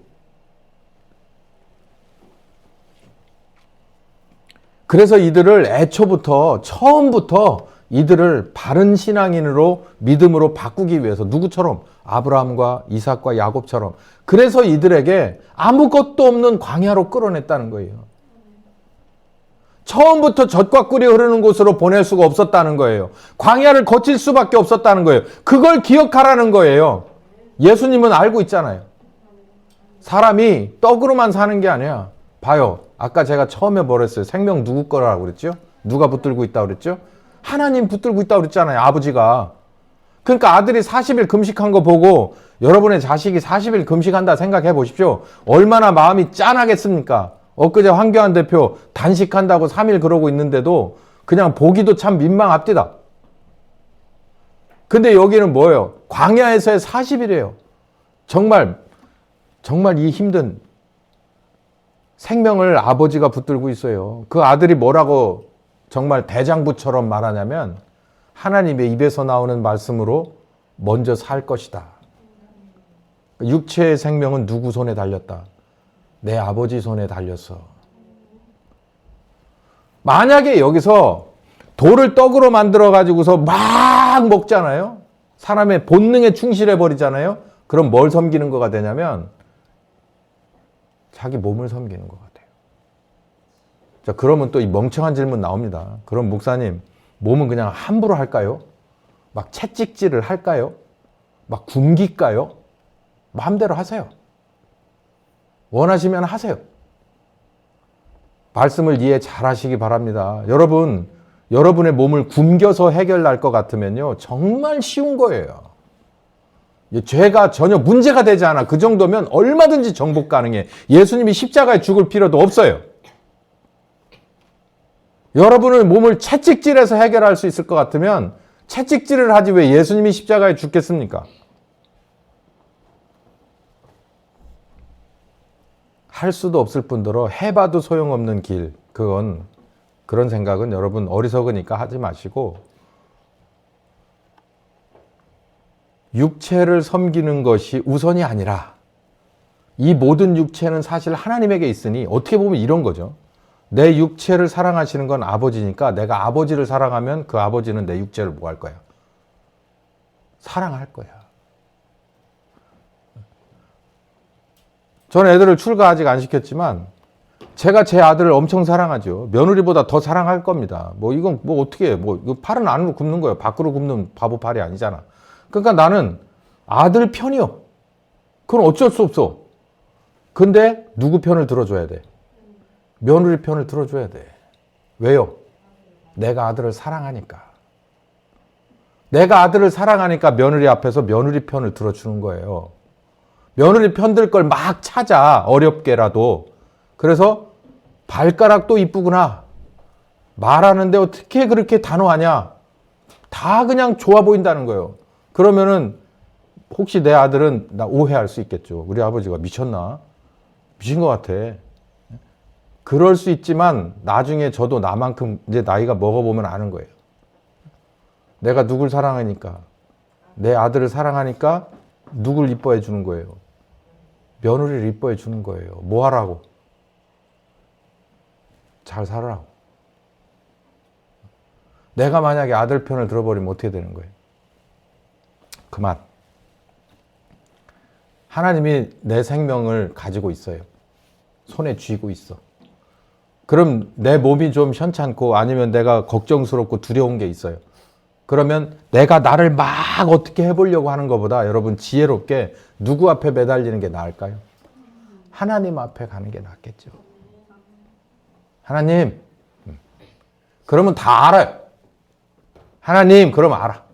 그래서 이들을 애초부터 처음부터 이들을 바른 신앙인으로 믿음으로 바꾸기 위해서 누구처럼 아브라함과 이삭과 야곱처럼 그래서 이들에게 아무것도 없는 광야로 끌어냈다는 거예요. 처음부터 젖과 꿀이 흐르는 곳으로 보낼 수가 없었다는 거예요. 광야를 거칠 수밖에 없었다는 거예요. 그걸 기억하라는 거예요. 예수님은 알고 있잖아요. 사람이 떡으로만 사는 게 아니야. 봐요. 아까 제가 처음에 뭐랬어요? 생명 누구 거라고 그랬죠? 누가 붙들고 있다고 그랬죠? 하나님 붙들고 있다고 그랬잖아요. 아버지가. 그러니까 아들이 40일 금식한 거 보고 여러분의 자식이 40일 금식한다 생각해 보십시오. 얼마나 마음이 짠하겠습니까? 엊그제 황교안 대표 단식한다고 3일 그러고 있는데도 그냥 보기도 참 민망합디다. 근데 여기는 뭐예요? 광야에서의 40일이에요. 정말 이 힘든 생명을 아버지가 붙들고 있어요. 그 아들이 뭐라고 정말 대장부처럼 말하냐면 하나님의 입에서 나오는 말씀으로 먼저 살 것이다. 육체의 생명은 누구 손에 달렸다? 내 아버지 손에 달렸어. 만약에 여기서 돌을 떡으로 만들어 가지고서 막 먹잖아요. 사람의 본능에 충실해 버리잖아요. 그럼 뭘 섬기는 거가 되냐면 자기 몸을 섬기는 것 같아요. 자, 그러면 또 이 멍청한 질문 나옵니다. 그럼 목사님, 몸은 그냥 함부로 할까요? 막 채찍질을 할까요? 막 굶길까요? 마음대로 하세요. 원하시면 하세요. 말씀을 이해 잘 하시기 바랍니다. 여러분의 몸을 굶겨서 해결날 것 같으면요, 정말 쉬운 거예요. 죄가 전혀 문제가 되지 않아. 그 정도면 얼마든지 정복 가능해. 예수님이 십자가에 죽을 필요도 없어요. 여러분의 몸을 채찍질해서 해결할 수 있을 것 같으면 채찍질을 하지 왜 예수님이 십자가에 죽겠습니까? 할 수도 없을 뿐더러 해봐도 소용없는 길, 그런 생각은 여러분 어리석으니까 하지 마시고, 육체를 섬기는 것이 우선이 아니라 이 모든 육체는 사실 하나님에게 있으니, 어떻게 보면 이런 거죠. 내 육체를 사랑하시는 건 아버지니까 내가 아버지를 사랑하면 그 아버지는 내 육체를 뭐 할 거야? 사랑할 거야. 저는 애들을 출가 아직 안 시켰지만 제가 제 아들을 엄청 사랑하죠. 며느리보다 더 사랑할 겁니다. 이건 어떻게 해. 이거 팔은 안으로 굽는 거예요. 밖으로 굽는 바보 팔이 아니잖아. 그러니까 나는 아들 편이요. 그건 어쩔 수 없어. 근데 누구 편을 들어줘야 돼? 며느리 편을 들어줘야 돼. 왜요? 내가 아들을 사랑하니까. 내가 아들을 사랑하니까 며느리 앞에서 며느리 편을 들어주는 거예요. 며느리 편들 걸 막 찾아, 어렵게라도. 그래서 발가락도 이쁘구나. 말하는데 어떻게 그렇게 단호하냐. 다 그냥 좋아 보인다는 거예요. 그러면은 혹시 내 아들은 나 오해할 수 있겠죠. 우리 아버지가 미쳤나? 미친 것 같아. 그럴 수 있지만 나중에 저도 나만큼 이제 나이가 먹어보면 아는 거예요. 내가 누굴 사랑하니까, 내 아들을 사랑하니까 누굴 이뻐해 주는 거예요? 며느리를 이뻐해 주는 거예요. 뭐 하라고? 잘 살아라고. 내가 만약에 아들 편을 들어버리면 어떻게 되는 거예요? 그만. 하나님이 내 생명을 가지고 있어요. 손에 쥐고 있어. 그럼 내 몸이 좀 현찮고 아니면 내가 걱정스럽고 두려운 게 있어요. 그러면 내가 나를 막 어떻게 해보려고 하는 것보다 여러분 지혜롭게 누구 앞에 매달리는 게 나을까요? 하나님 앞에 가는 게 낫겠죠. 하나님, 그러면 다 알아요. 하나님, 그러면 알아.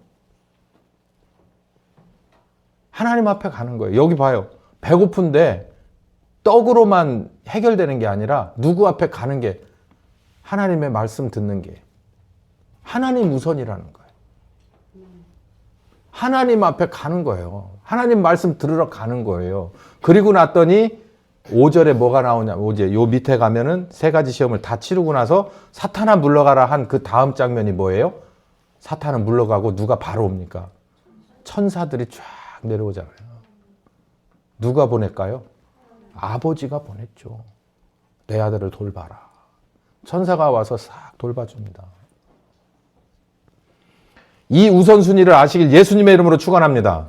하나님 앞에 가는 거예요. 여기 봐요. 배고픈데 떡으로만 해결되는 게 아니라 누구 앞에 가는 게, 하나님의 말씀 듣는 게 하나님 우선이라는 거예요. 하나님 앞에 가는 거예요. 하나님 말씀 들으러 가는 거예요. 그리고 났더니 5절에 뭐가 나오냐, 이제 요 밑에 가면은 세 가지 시험을 다 치르고 나서 사탄아 물러가라 한 그 다음 장면이 뭐예요? 사탄은 물러가고 누가 바로 옵니까? 천사들이 쫙 내려오잖아요. 누가 보낼까요? 아버지가 보냈죠. 내 아들을 돌봐라. 천사가 와서 싹 돌봐줍니다. 이 우선순위를 아시길 예수님의 이름으로 축원합니다.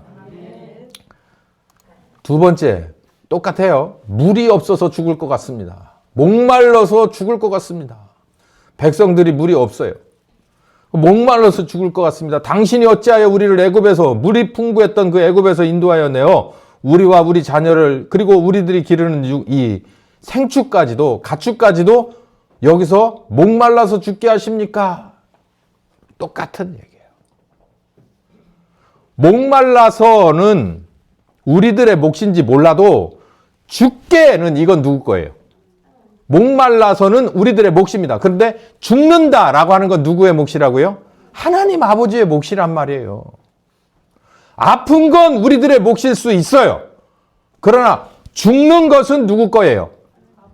두 번째, 똑같아요. 물이 없어서 죽을 것 같습니다. 목말라서 죽을 것 같습니다. 백성들이 물이 없어요. 목말라서 죽을 것 같습니다. 당신이 어찌하여 우리를 애굽에서, 물이 풍부했던 그 애굽에서 인도하여 내어 우리와 우리 자녀를, 그리고 우리들이 기르는 이 생축까지도, 가축까지도 여기서 목말라서 죽게 하십니까? 똑같은 얘기예요. 목말라서는 우리들의 몫인지 몰라도 죽게는 이건 누구 거예요? 목말라서는 우리들의 몫입니다. 그런데 죽는다라고 하는 건 누구의 몫이라고요? 하나님 아버지의 몫이란 말이에요. 아픈 건 우리들의 몫일 수 있어요. 그러나 죽는 것은 누구 거예요?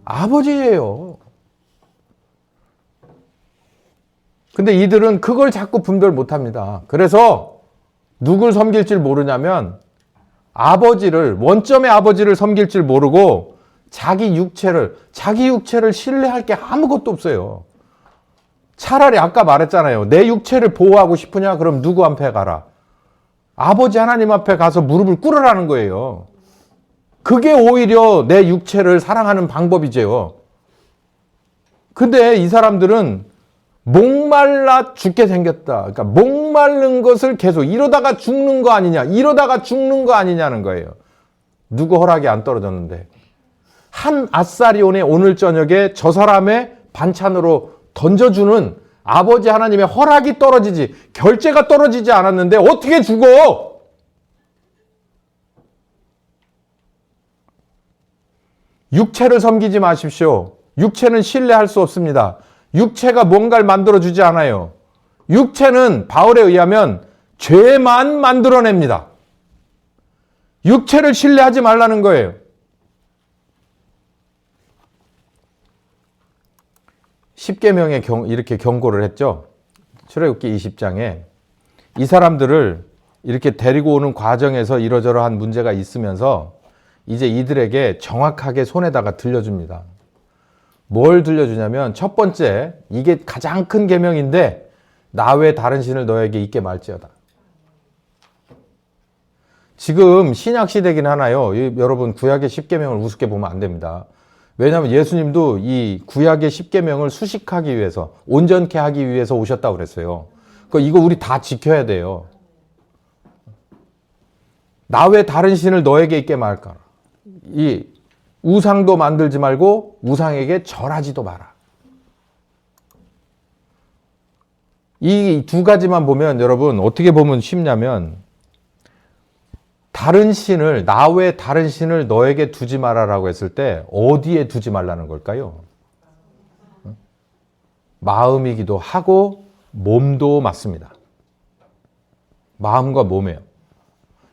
아버지예요. 근데 이들은 그걸 자꾸 분별 못합니다. 그래서 누굴 섬길 줄 모르냐면 아버지를, 원점의 아버지를 섬길 줄 모르고 자기 육체를 신뢰할 게 아무것도 없어요. 차라리 아까 말했잖아요. 내 육체를 보호하고 싶으냐? 그럼 누구 앞에 가라? 아버지 하나님 앞에 가서 무릎을 꿇으라는 거예요. 그게 오히려 내 육체를 사랑하는 방법이죠. 근데 이 사람들은 목말라 죽게 생겼다. 그러니까 목마른 것을 계속 이러다가 죽는 거 아니냐, 이러다가 죽는 거 아니냐는 거예요. 누구 허락이 안 떨어졌는데. 한 아사리온에 오늘 저녁에 저 사람의 반찬으로 던져주는 아버지 하나님의 허락이 떨어지지, 결제가 떨어지지 않았는데 어떻게 죽어? 육체를 섬기지 마십시오. 육체는 신뢰할 수 없습니다. 육체가 뭔가를 만들어주지 않아요. 육체는 바울에 의하면 죄만 만들어냅니다. 육체를 신뢰하지 말라는 거예요. 십계명에 이렇게 경고를 했죠. 출애굽기 20장에 이 사람들을 이렇게 데리고 오는 과정에서 이러저러한 문제가 있으면서 이제 이들에게 정확하게 손에다가 들려줍니다. 뭘 들려주냐면 첫 번째, 이게 가장 큰 계명인데 나 외 다른 신을 너에게 있게 말지어다. 지금 신약 시대긴 하나요. 여러분 구약의 십계명을 우습게 보면 안 됩니다. 왜냐하면 예수님도 이 구약의 십계명을 수식하기 위해서, 온전케 하기 위해서 오셨다고 그랬어요. 이거 우리 다 지켜야 돼요. 나 외 다른 신을 너에게 있게 말까. 이 우상도 만들지 말고 우상에게 절하지도 마라. 이 두 가지만 보면 여러분 어떻게 보면 쉽냐면, 다른 신을, 나 외 다른 신을 너에게 두지 마라라고 했을 때 어디에 두지 말라는 걸까요? 마음이기도 하고 몸도 맞습니다. 마음과 몸이에요.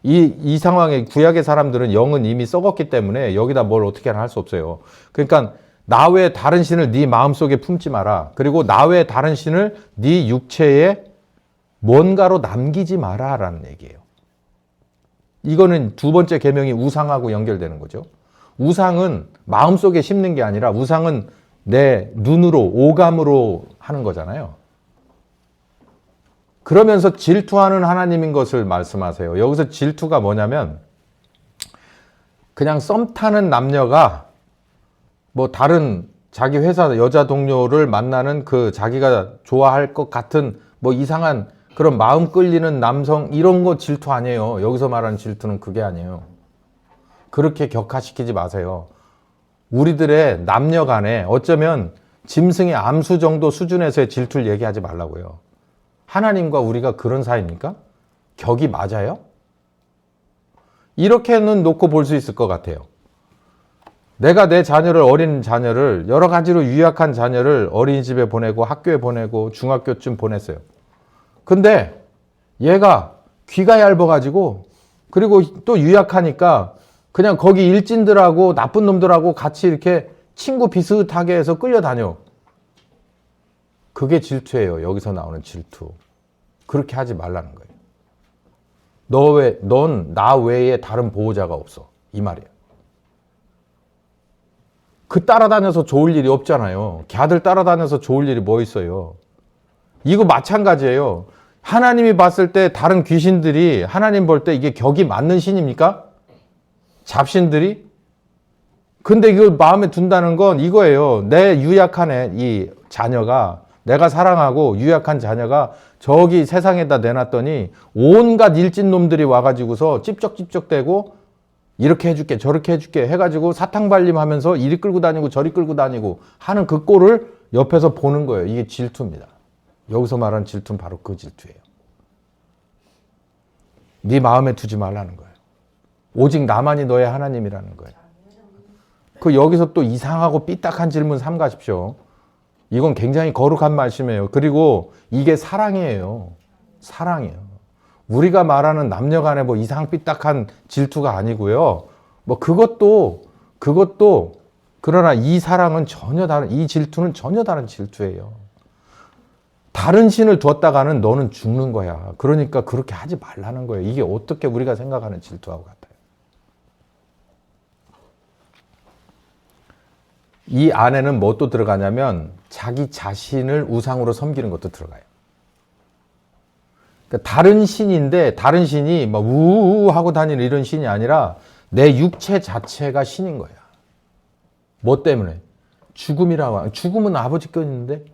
이 상황에 구약의 사람들은 영은 이미 썩었기 때문에 여기다 뭘 어떻게 할 수 없어요. 그러니까 나 외 다른 신을 네 마음속에 품지 마라. 그리고 나 외 다른 신을 네 육체에 뭔가로 남기지 마라라는 얘기예요. 이거는 두 번째 계명이 우상하고 연결되는 거죠. 우상은 마음속에 심는 게 아니라 우상은 내 눈으로, 오감으로 하는 거잖아요. 그러면서 질투하는 하나님인 것을 말씀하세요. 여기서 질투가 뭐냐면 그냥 썸 타는 남녀가 뭐 다른 자기 회사 여자 동료를 만나는 그 자기가 좋아할 것 같은 뭐 이상한 그런 마음 끌리는 남성, 이런 거 질투 아니에요. 여기서 말하는 질투는 그게 아니에요. 그렇게 격화시키지 마세요. 우리들의 남녀 간에 어쩌면 짐승의 암수 정도 수준에서의 질투를 얘기하지 말라고요. 하나님과 우리가 그런 사이입니까? 격이 맞아요? 이렇게는 놓고 볼 수 있을 것 같아요. 내가 내 자녀를, 어린 자녀를, 여러 가지로 유약한 자녀를 어린이집에 보내고 학교에 보내고 중학교쯤 보냈어요. 근데 얘가 귀가 얇아가지고, 그리고 또 유약하니까 그냥 거기 일진들하고 나쁜 놈들하고 같이 이렇게 친구 비슷하게 해서 끌려다녀. 그게 질투예요. 여기서 나오는 질투. 그렇게 하지 말라는 거예요. 넌 나 외에 다른 보호자가 없어. 이 말이에요. 그 따라다녀서 좋을 일이 없잖아요. 걔들 따라다녀서 좋을 일이 뭐 있어요. 이거 마찬가지예요. 하나님이 봤을 때 다른 귀신들이 하나님 볼 때 이게 격이 맞는 신입니까? 잡신들이? 근데 이걸 마음에 둔다는 건 이거예요. 내 유약한 이 자녀가, 내가 사랑하고 유약한 자녀가 저기 세상에다 내놨더니 온갖 일진놈들이 와가지고서 찝쩍찝쩍대고 이렇게 해줄게 저렇게 해줄게 해가지고 사탕발림하면서 이리 끌고 다니고 저리 끌고 다니고 하는 그 꼴을 옆에서 보는 거예요. 이게 질투입니다. 여기서 말하는 질투는 바로 그 질투예요. 네 마음에 두지 말라는 거예요. 오직 나만이 너의 하나님이라는 거예요. 그 여기서 또 이상하고 삐딱한 질문 삼가십시오. 이건 굉장히 거룩한 말씀이에요. 그리고 이게 사랑이에요. 사랑이에요. 우리가 말하는 남녀 간에 뭐 이상 삐딱한 질투가 아니고요. 뭐 그것도 그러나 이 사랑은 전혀 다른, 이 질투는 전혀 다른 질투예요. 다른 신을 두었다가는 너는 죽는 거야. 그러니까 그렇게 하지 말라는 거예요. 이게 어떻게 우리가 생각하는 질투하고 같아요. 이 안에는 뭐 또 들어가냐면 자기 자신을 우상으로 섬기는 것도 들어가요. 그러니까 다른 신인데 다른 신이 막 우우 하고 다니는 이런 신이 아니라 내 육체 자체가 신인 거야. 뭐 때문에? 죽음은 아버지 껴있는데?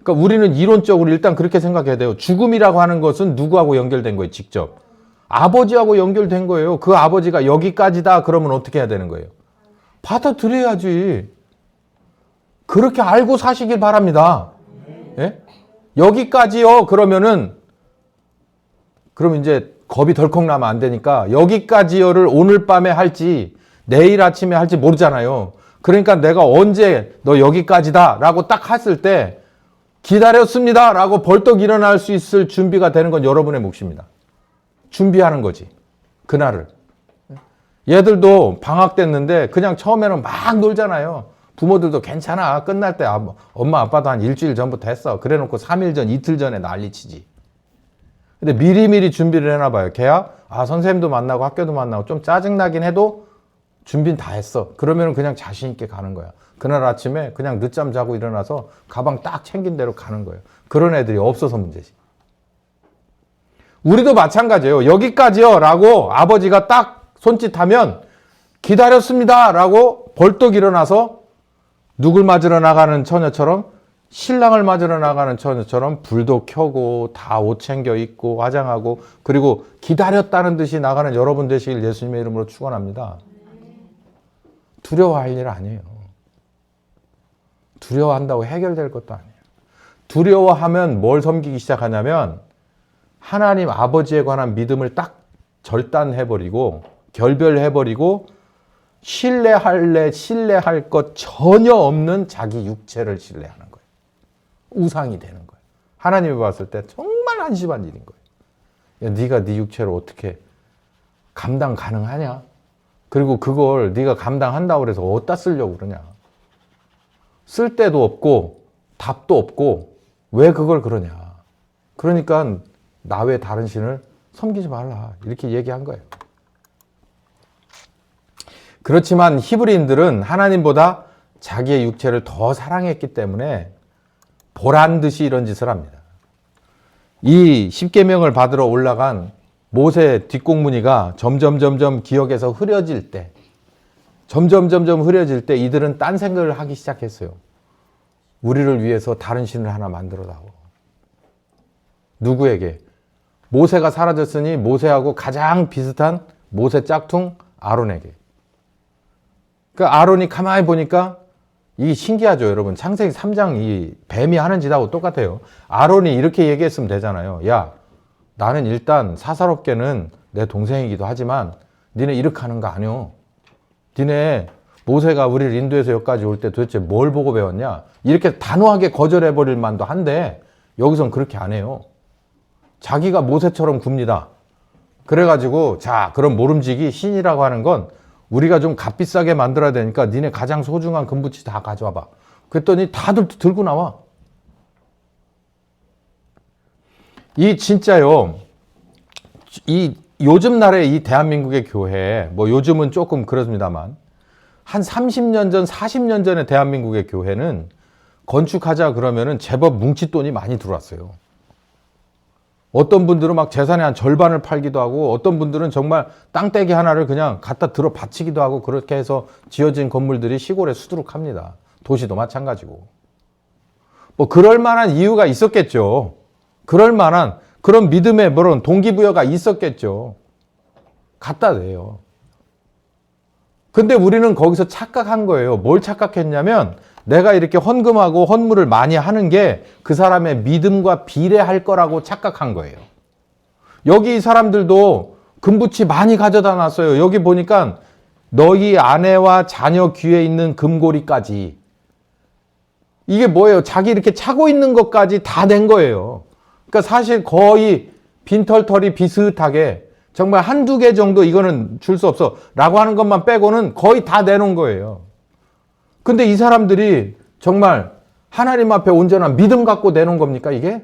그러니까 우리는 이론적으로 일단 그렇게 생각해야 돼요. 죽음이라고 하는 것은 누구하고 연결된 거예요, 직접? 아버지하고 연결된 거예요. 그 아버지가 여기까지다 그러면 어떻게 해야 되는 거예요? 받아들여야지. 그렇게 알고 사시길 바랍니다. 예? 여기까지요 그러면 이제 겁이 덜컥 나면 안 되니까 여기까지요를 오늘 밤에 할지 내일 아침에 할지 모르잖아요. 그러니까 내가 언제 너 여기까지다 라고 딱 했을 때 기다렸습니다 라고 벌떡 일어날 수 있을 준비가 되는 건 여러분의 몫입니다. 준비하는 거지. 그날을. 얘들도 방학 됐는데 그냥 처음에는 막 놀잖아요. 부모들도 괜찮아. 끝날 때 엄마 아빠도 한 일주일 전부터 했어. 그래 놓고 3일 전, 이틀 전에 난리치지. 근데 미리미리 준비를 해놔봐요. 걔야 선생님도 만나고 학교도 만나고 좀 짜증나긴 해도 준비는 다 했어. 그러면 그냥 자신 있게 가는 거야. 그날 아침에 그냥 늦잠 자고 일어나서 가방 딱 챙긴 대로 가는 거예요. 그런 애들이 없어서 문제지. 우리도 마찬가지예요. 여기까지요 라고 아버지가 딱 손짓하면 기다렸습니다 라고 벌떡 일어나서 누굴 맞으러 나가는 처녀처럼 신랑을 맞으러 나가는 처녀처럼 불도 켜고 다 옷 챙겨 입고 화장하고 그리고 기다렸다는 듯이 나가는 여러분 되시길 예수님의 이름으로 축원합니다. 두려워할 일 아니에요. 두려워한다고 해결될 것도 아니에요. 두려워하면 뭘 섬기기 시작하냐면 하나님 아버지에 관한 믿음을 딱 절단해버리고 결별해버리고 신뢰할 것 전혀 없는 자기 육체를 신뢰하는 거예요. 우상이 되는 거예요. 하나님이 봤을 때 정말 한심한 일인 거예요. 야, 네가 네 육체를 어떻게 감당 가능하냐? 그리고 그걸 네가 감당한다고 해서 어디다 쓰려고 그러냐? 쓸 데도 없고 답도 없고 왜 그걸 그러냐? 그러니까 나 외 다른 신을 섬기지 말라. 이렇게 얘기한 거예요. 그렇지만 히브리인들은 하나님보다 자기의 육체를 더 사랑했기 때문에 보란 듯이 이런 짓을 합니다. 이 십계명을 받으러 올라간 모세 뒷공무니가 점점 기억에서 흐려질 때 이들은 딴 생각을 하기 시작했어요. 우리를 위해서 다른 신을 하나 만들어 다오. 누구에게? 모세가 사라졌으니 모세하고 가장 비슷한 모세 짝퉁 아론에게. 그러니까 아론이 가만히 보니까 이게 신기하죠, 여러분. 창세기 3장 이 뱀이 하는 짓하고 똑같아요. 아론이 이렇게 얘기했으면 되잖아요. 야, 나는 일단 사사롭게는 내 동생이기도 하지만 니네 이렇게 하는 거 아니오. 니네 모세가 우리를 인도해서 여기까지 올 때 도대체 뭘 보고 배웠냐? 이렇게 단호하게 거절해버릴 만도 한데 여기선 그렇게 안 해요. 자기가 모세처럼 굽니다. 그래가지고 자, 그럼 모름지기 신이라고 하는 건 우리가 좀 값비싸게 만들어야 되니까 니네 가장 소중한 금붙이 다 가져와봐. 그랬더니 다들 들고 나와. 이 진짜요. 이 요즘 날에 이 대한민국의 교회, 뭐 요즘은 조금 그렇습니다만 한 30년 전, 40년 전에 대한민국의 교회는 건축하자 그러면은 제법 뭉칫돈이 많이 들어왔어요. 어떤 분들은 막 재산의 한 절반을 팔기도 하고 어떤 분들은 정말 땅떼기 하나를 그냥 갖다 들어 바치기도 하고 그렇게 해서 지어진 건물들이 시골에 수두룩합니다. 도시도 마찬가지고. 뭐 그럴 만한 이유가 있었겠죠. 그럴 만한 그런 믿음의 그런 동기부여가 있었겠죠. 갖다 대요. 근데 우리는 거기서 착각한 거예요. 뭘 착각했냐면 내가 이렇게 헌금하고 헌물을 많이 하는 게 그 사람의 믿음과 비례할 거라고 착각한 거예요. 여기 이 사람들도 금붙이 많이 가져다 놨어요. 여기 보니까 너희 아내와 자녀 귀에 있는 금고리까지. 이게 뭐예요? 자기 이렇게 차고 있는 것까지 다 낸 거예요. 그러니까 사실 거의 빈털털이 비슷하게 정말 한두 개 정도 이거는 줄 수 없어 라고 하는 것만 빼고는 거의 다 내놓은 거예요. 근데 이 사람들이 정말 하나님 앞에 온전한 믿음 갖고 내놓은 겁니까, 이게?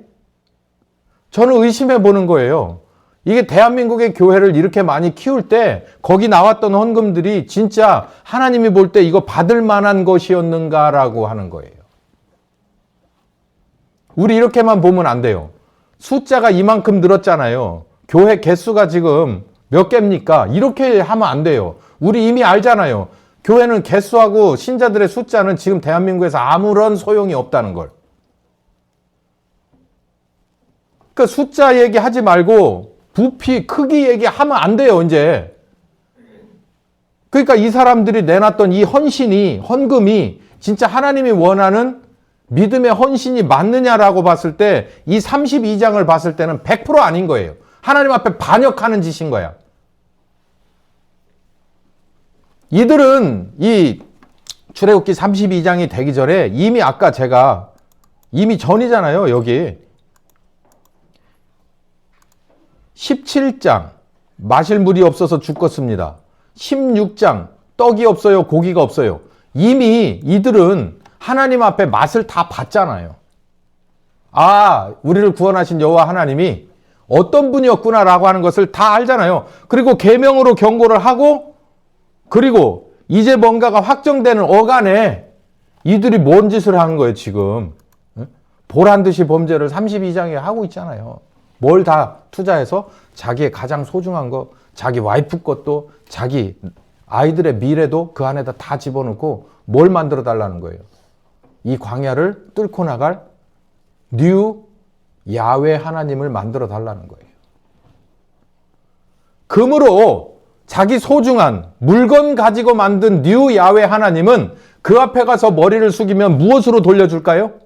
저는 의심해 보는 거예요. 이게 대한민국의 교회를 이렇게 많이 키울 때 거기 나왔던 헌금들이 진짜 하나님이 볼 때 이거 받을 만한 것이었는가라고 하는 거예요. 우리 이렇게만 보면 안 돼요. 숫자가 이만큼 늘었잖아요. 교회 개수가 지금 몇 개입니까? 이렇게 하면 안 돼요. 우리 이미 알잖아요. 교회는 개수하고 신자들의 숫자는 지금 대한민국에서 아무런 소용이 없다는 걸. 그러니까 숫자 얘기하지 말고 부피, 크기 얘기하면 안 돼요, 이제. 그러니까 이 사람들이 내놨던 이 헌금이 진짜 하나님이 원하는 믿음의 헌신이 맞느냐라고 봤을 때 이 32장을 봤을 때는 100% 아닌 거예요. 하나님 앞에 반역하는 짓인 거야. 이들은 이 출애굽기 32장이 되기 전에 이미 아까 제가 이미 전이잖아요, 여기. 17장 마실 물이 없어서 죽겠습니다. 16장 떡이 없어요, 고기가 없어요. 이미 이들은 하나님 앞에 맛을 다 봤잖아요. 아, 우리를 구원하신 여호와 하나님이 어떤 분이었구나라고 하는 것을 다 알잖아요. 그리고 계명으로 경고를 하고, 그리고 이제 뭔가가 확정되는 어간에 이들이 뭔 짓을 하는 거예요, 지금. 보란 듯이 범죄를 32장에 하고 있잖아요. 뭘 다 투자해서 자기의 가장 소중한 거, 자기 와이프 것도, 자기 아이들의 미래도 그 안에다 다 집어넣고 뭘 만들어 달라는 거예요. 이 광야를 뚫고 나갈 뉴 야훼 하나님을 만들어 달라는 거예요. 금으로 자기 소중한 물건 가지고 만든 뉴 야훼 하나님은 그 앞에 가서 머리를 숙이면 무엇으로 돌려줄까요?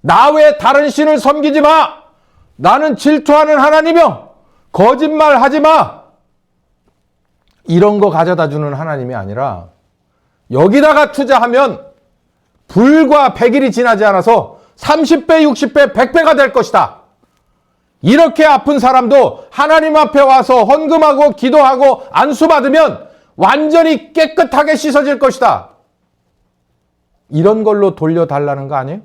나 외 다른 신을 섬기지 마! 나는 질투하는 하나님이여! 거짓말하지 마! 이런 거 가져다 주는 하나님이 아니라 여기다가 투자하면 불과 100일이 지나지 않아서 30배, 60배, 100배가 될 것이다. 이렇게 아픈 사람도 하나님 앞에 와서 헌금하고 기도하고 안수받으면 완전히 깨끗하게 씻어질 것이다. 이런 걸로 돌려달라는 거 아니에요?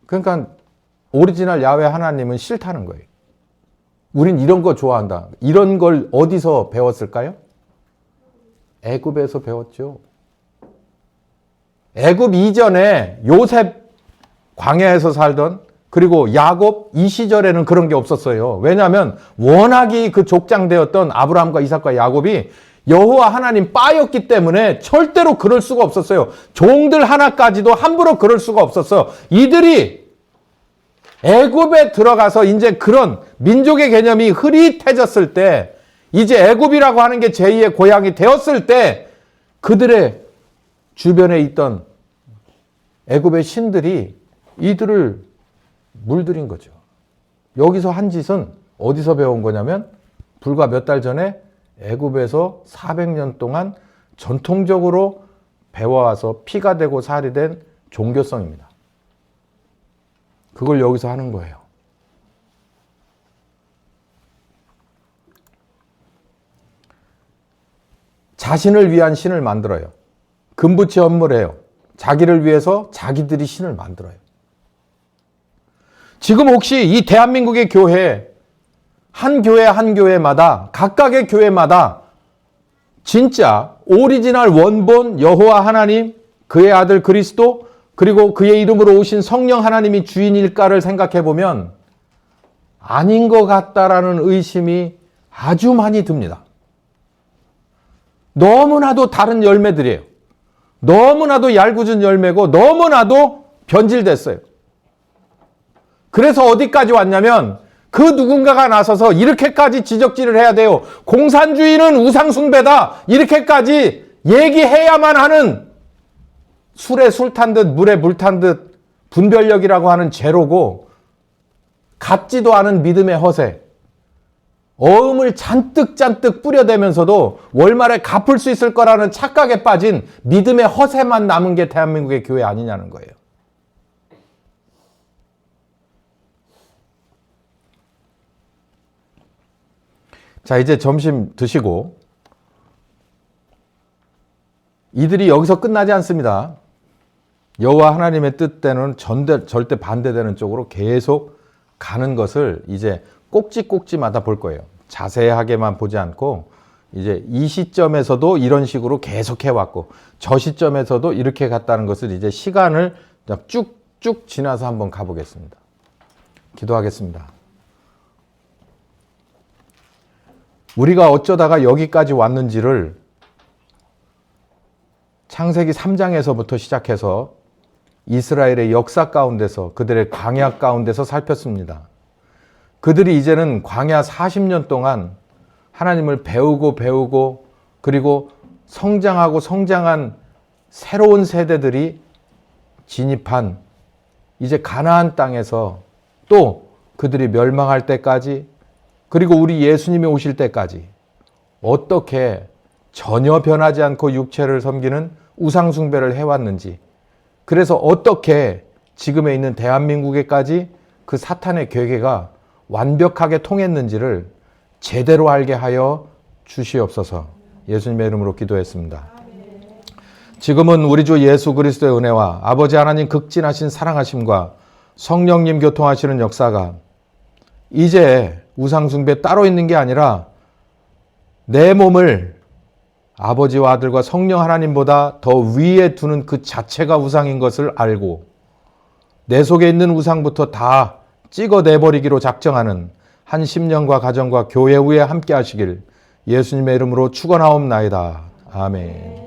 그러니까 오리지널 야훼 하나님은 싫다는 거예요. 우린 이런 거 좋아한다. 이런 걸 어디서 배웠을까요? 애굽에서 배웠죠. 애굽 이전에 요셉 광야에서 살던, 그리고 야곱 이 시절에는 그런 게 없었어요. 왜냐하면 워낙이 그 족장되었던 아브라함과 이삭과 야곱이 여호와 하나님 빠였기 때문에 절대로 그럴 수가 없었어요. 종들 하나까지도 함부로 그럴 수가 없었어요. 이들이 애굽에 들어가서 이제 그런 민족의 개념이 흐릿해졌을 때, 이제 애굽이라고 하는 게 제2의 고향이 되었을 때 그들의 주변에 있던 애굽의 신들이 이들을 물들인 거죠. 여기서 한 짓은 어디서 배운 거냐면 불과 몇 달 전에 애굽에서 400년 동안 전통적으로 배워와서 피가 되고 살이 된 종교성입니다. 그걸 여기서 하는 거예요. 자신을 위한 신을 만들어요. 금붙이 헌물해요. 자기를 위해서 자기들이 신을 만들어요. 지금 혹시 이 대한민국의 교회, 한 교회마다, 각각의 교회마다 진짜 오리지널 원본 여호와 하나님, 그의 아들 그리스도, 그리고 그의 이름으로 오신 성령 하나님이 주인일까를 생각해 보면 아닌 것 같다라는 의심이 아주 많이 듭니다. 너무나도 다른 열매들이에요. 너무나도 얄궂은 열매고 너무나도 변질됐어요. 그래서 어디까지 왔냐면 그 누군가가 나서서 이렇게까지 지적질을 해야 돼요. 공산주의는 우상숭배다. 이렇게까지 얘기해야만 하는, 술에 술 탄 듯 물에 물 탄 듯 분별력이라고 하는 제로고, 같지도 않은 믿음의 허세, 어음을 잔뜩 뿌려대면서도 월말에 갚을 수 있을 거라는 착각에 빠진 믿음의 허세만 남은 게 대한민국의 교회 아니냐는 거예요. 자, 이제 점심 드시고, 이들이 여기서 끝나지 않습니다. 여호와 하나님의 뜻대로는 절대 반대되는 쪽으로 계속 가는 것을 이제 꼭지마다 볼 거예요. 자세하게만 보지 않고 이제 이 시점에서도 이런 식으로 계속 해왔고 저 시점에서도 이렇게 갔다는 것을 이제 시간을 쭉쭉 지나서 한번 가보겠습니다. 기도하겠습니다. 우리가 어쩌다가 여기까지 왔는지를 창세기 3장에서부터 시작해서 이스라엘의 역사 가운데서 그들의 광야 가운데서 살폈습니다. 그들이 이제는 광야 40년 동안 하나님을 배우고 그리고 성장하고 성장한 새로운 세대들이 진입한 이제 가나안 땅에서 또 그들이 멸망할 때까지 그리고 우리 예수님이 오실 때까지 어떻게 전혀 변하지 않고 육체를 섬기는 우상 숭배를 해왔는지, 그래서 어떻게 지금에 있는 대한민국에까지 그 사탄의 괴계가 완벽하게 통했는지를 제대로 알게 하여 주시옵소서. 예수님의 이름으로 기도했습니다. 지금은 우리 주 예수 그리스도의 은혜와 아버지 하나님 극진하신 사랑하심과 성령님 교통하시는 역사가 이제 우상 숭배 따로 있는 게 아니라 내 몸을 아버지와 아들과 성령 하나님보다 더 위에 두는 그 자체가 우상인 것을 알고 내 속에 있는 우상부터 다 찍어내버리기로 작정하는 한 10년과 가정과 교회 후에 함께 하시길 예수님의 이름으로 축원하옵나이다. 아멘.